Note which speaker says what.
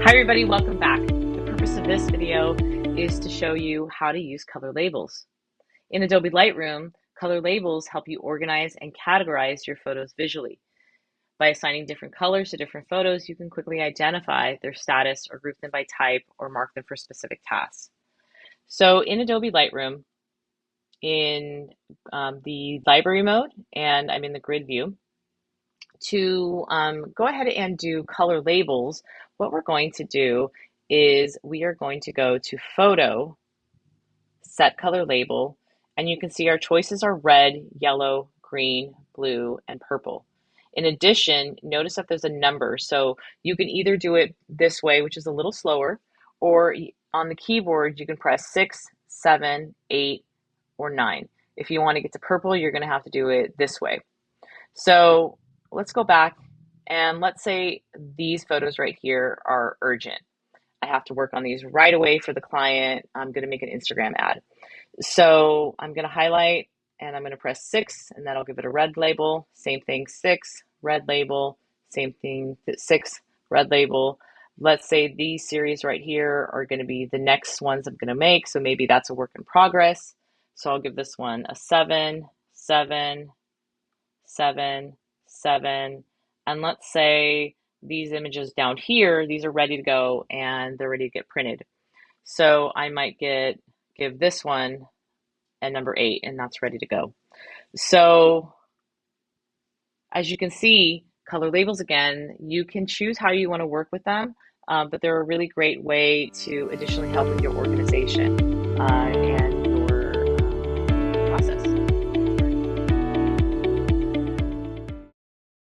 Speaker 1: Hi everybody, welcome back. The purpose of this video is to show you how to use color labels. In Adobe Lightroom, color labels help you organize and categorize your photos visually. By assigning different colors to different photos, you can quickly identify their status or group them by type or mark them for specific tasks. So in Adobe Lightroom, in the library mode, and I'm in the grid view, to go ahead and do color labels, what we're going to do is we are going to go to Photo, Set Color Label, and you can see our choices are red, yellow, green, blue, and purple. In addition, notice that there's a number, so you can either do it this way, which is a little slower, or on the keyboard you can press 6, 7, 8, or 9. If you want to get to purple, you're going to have to do it this way. So let's go back and let's say these photos right here are urgent. I have to work on these right away for the client. I'm going to make an Instagram ad. So I'm going to highlight and I'm going to press 6 and that'll give it a red label. Same thing, 6, red label. Same thing, 6, red label. Let's say these series right here are going to be the next ones I'm going to make. So maybe that's a work in progress. So I'll give this one a 7, 7, 7, 7, and let's say these images down here, these are ready to go and they're ready to get printed. So I might give this one a number 8 and that's ready to go. So as you can see, color labels again, you can choose how you want to work with them, but they're a really great way to additionally help with your organization. And